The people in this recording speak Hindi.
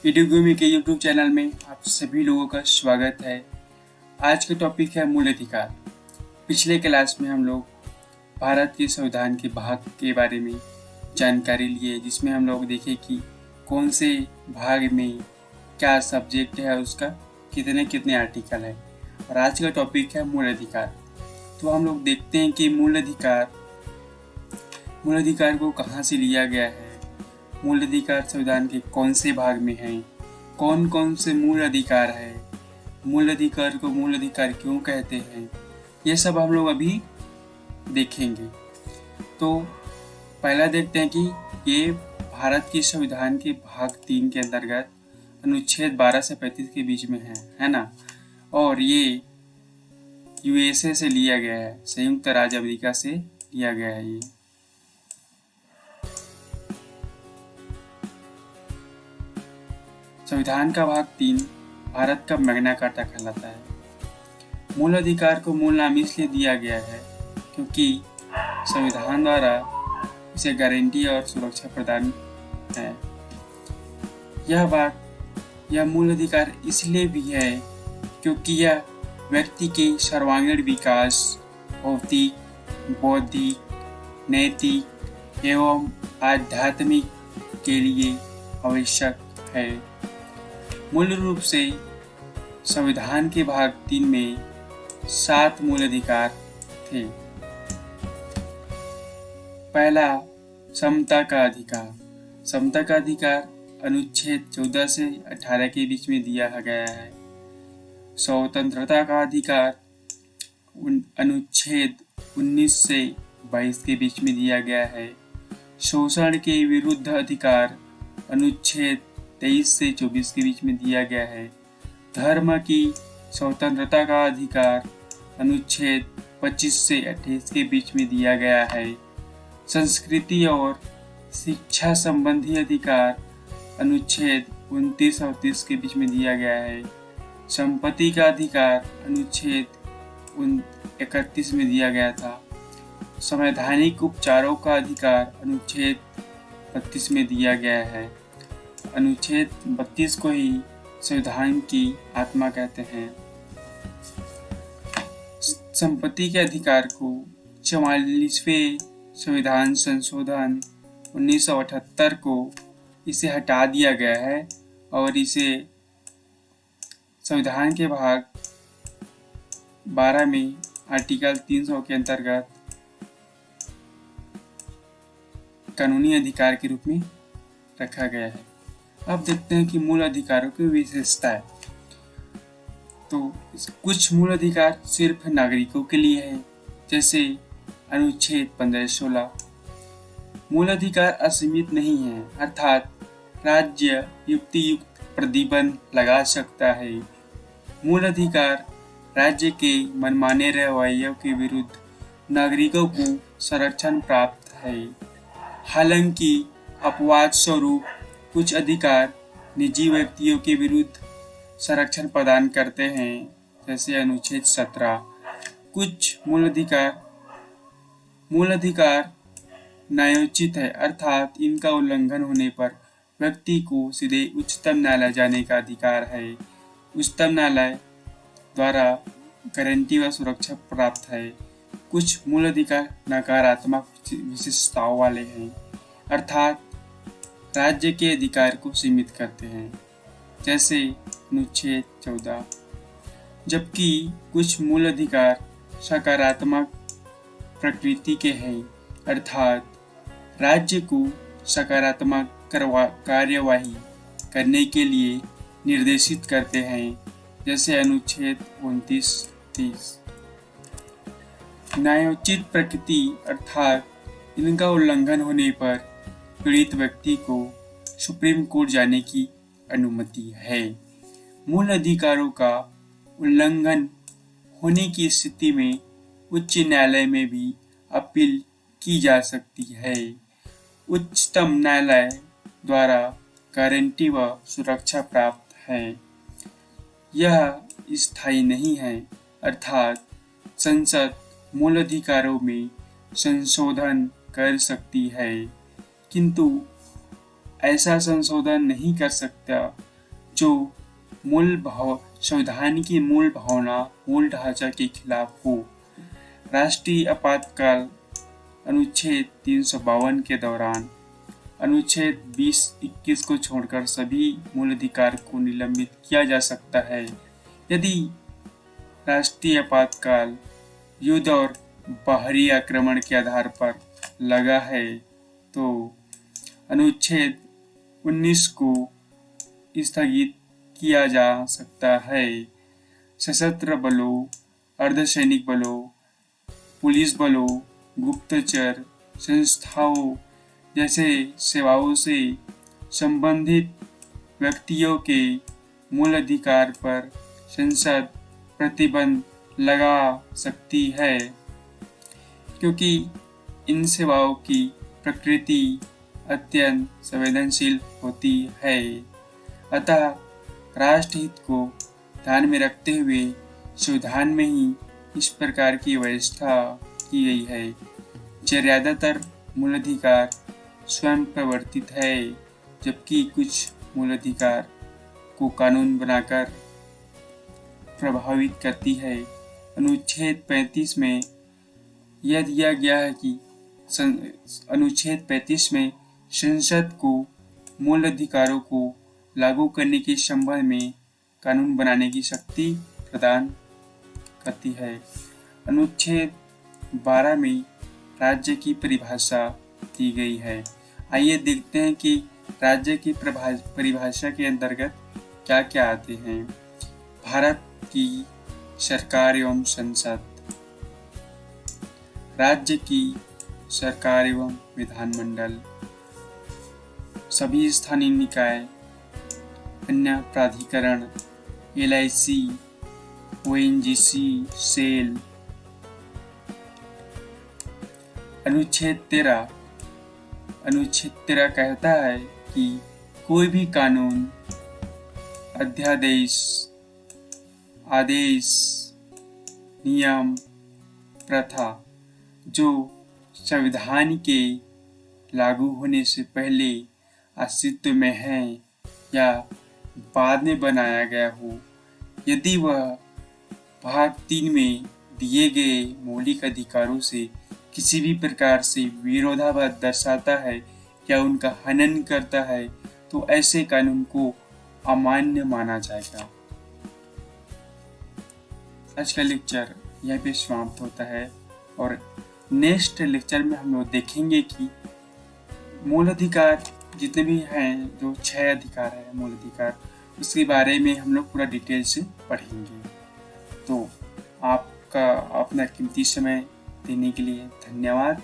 ईडीगूमी के यूट्यूब चैनल में आप सभी लोगों का स्वागत है। आज का टॉपिक है मूल अधिकार। पिछले क्लास में हम लोग भारत के संविधान के भाग के बारे में जानकारी लिए, जिसमें हम लोग देखे कि कौन से भाग में क्या सब्जेक्ट है, उसका कितने कितने आर्टिकल है। और आज का टॉपिक है मूल अधिकार। तो हम लोग देखते हैं कि मूल अधिकार को कहाँ से लिया गया है, मूल अधिकार संविधान के कौन से भाग में है, कौन कौन से मूल अधिकार है, मूल अधिकार को मूल अधिकार क्यों कहते हैं, ये सब हम लोग अभी देखेंगे। तो पहला देखते हैं कि ये भारत के संविधान के भाग 3 के अंतर्गत अनुच्छेद 12 से 35 के बीच में है ना। और ये यूएसए से लिया गया है, संयुक्त राज्य अमेरिका से लिया गया है। ये संविधान का भाग 3 भारत का मैग्ना कार्टा कहलाता है। मूल अधिकार को मूल नाम इसलिए दिया गया है क्योंकि संविधान द्वारा इसे गारंटी और सुरक्षा प्रदान है। यह मूल अधिकार इसलिए भी है क्योंकि यह व्यक्ति के सर्वांगीण विकास, भौतिक, बौद्धिक, नैतिक एवं आध्यात्मिक के लिए आवश्यक है। मूल रूप से संविधान के भाग 3 में 7 मूल अधिकार थे। पहला, समता का अधिकार। समता का अधिकार अनुच्छेद 14 से 18 के बीच में दिया गया है। स्वतंत्रता का अधिकार अनुच्छेद 19 से 22 के बीच में दिया गया है। शोषण के विरुद्ध अधिकार अनुच्छेद 23 से 24 के बीच में दिया गया है। धर्म की स्वतंत्रता का अधिकार अनुच्छेद 25 से 28 के बीच में दिया गया है। संस्कृति और शिक्षा संबंधी अधिकार अनुच्छेद 29 और 30 के बीच में दिया गया है। संपत्ति का अधिकार अनुच्छेद 31 में दिया गया था। संवैधानिक उपचारों का अधिकार अनुच्छेद 32 में दिया गया है। अनुच्छेद 32 को ही संविधान की आत्मा कहते हैं। संपत्ति के अधिकार को 44वें संविधान संशोधन 1978 को इसे हटा दिया गया है और इसे संविधान के भाग 12 में आर्टिकल 300 के अंतर्गत कानूनी अधिकार के रूप में रखा गया है। अब देखते हैं कि मूल अधिकारों की विशेषता है। तो कुछ मूल अधिकार सिर्फ नागरिकों के लिए है, जैसे अनुच्छेद 15-16। मूल अधिकार असीमित नहीं है, अर्थात राज्य युक्तियुक्त प्रतिबंध लगा सकता है। मूल अधिकार राज्य के मनमाने रवैयों के विरुद्ध नागरिकों को संरक्षण प्राप्त है। हालांकि अपवाद स्वरूप कुछ अधिकार निजी व्यक्तियों के विरुद्ध संरक्षण प्रदान करते हैं, जैसे अनुच्छेद 17। कुछ मूल अधिकार न्यायोचित है, अर्थात इनका उल्लंघन होने पर व्यक्ति को सीधे उच्चतम न्यायालय जाने का अधिकार है। उच्चतम न्यायालय द्वारा गारंटी व सुरक्षा प्राप्त है। कुछ मूल अधिकार नकारात्मक विशेषताओं वाले हैं, अर्थात राज्य के अधिकार को सीमित करते हैं, जैसे अनुच्छेद 14। जबकि कुछ मूल अधिकार सकारात्मक प्रकृति के हैं, अर्थात राज्य को सकारात्मक कार्यवाही करने के लिए निर्देशित करते हैं, जैसे अनुच्छेद 29-30। न्यायोचित प्रकृति अर्थात इनका उल्लंघन होने पर पीड़ित व्यक्ति को सुप्रीम कोर्ट जाने की अनुमति है। मूल अधिकारों का उल्लंघन होने की स्थिति में उच्च न्यायालय में भी अपील की जा सकती है। उच्चतम न्यायालय द्वारा गारंटी व सुरक्षा प्राप्त है। यह स्थायी नहीं है, अर्थात संसद मूल अधिकारों में संशोधन कर सकती है, किंतु ऐसा संशोधन नहीं कर सकता जो संविधान की मूल भावना, मूल ढांचा के खिलाफ हो। राष्ट्रीय आपातकाल अनुच्छेद 352 के दौरान अनुच्छेद 20-21 को छोड़कर सभी मूल अधिकार को निलंबित किया जा सकता है। यदि राष्ट्रीय आपातकाल युद्ध और बाहरी आक्रमण के आधार पर लगा है तो अनुच्छेद 19 को स्थगित किया जा सकता है। सशस्त्र बलों, अर्धसैनिक बलों, पुलिस बलों, गुप्तचर संस्थाओं जैसे सेवाओं से संबंधित व्यक्तियों के मूल अधिकार पर संसद प्रतिबंध लगा सकती है, क्योंकि इन सेवाओं की प्रकृति अत्यंत संवेदनशील होती है। अतः राष्ट्रहित को ध्यान में रखते हुए संविधान में ही इस प्रकार की व्यवस्था की गई है। ज्यादातर मूलाधिकार स्वयं प्रवर्तित है, जबकि कुछ मूलाधिकार को कानून बनाकर प्रभावित करती है। अनुच्छेद 35 में यह दिया गया है कि अनुच्छेद 35 में संसद को मूल अधिकारों को लागू करने के संबंध में कानून बनाने की शक्ति प्रदान करती है। अनुच्छेद 12 में राज्य की परिभाषा दी गई है। आइए देखते हैं कि राज्य की परिभाषा के अंतर्गत क्या क्या आते हैं। भारत की सरकार एवं संसद, राज्य की सरकार एवं विधानमंडल, सभी स्थानीय निकाय, अन्य प्राधिकरण, LIC, ONGC, सेल। अनुच्छेद 13 कहता है कि कोई भी कानून, अध्यादेश, आदेश, नियम, प्रथा जो संविधान के लागू होने से पहले अस्तित्व में है या बाद में बनाया गया हो, यदि वह भाग 3 में दिए गए मौलिक अधिकारों से किसी भी प्रकार से विरोधाभास दर्शाता है या उनका हनन करता है, तो ऐसे कानून को अमान्य माना जाएगा। आज का लेक्चर यहीं पे समाप्त होता है और नेक्स्ट लेक्चर में हम लोग देखेंगे कि मूल अधिकार जितने भी हैं, जो 6 अधिकार है मूल अधिकार, उसके बारे में हम लोग पूरा डिटेल से पढ़ेंगे। तो आपका अपना कीमती समय देने के लिए धन्यवाद।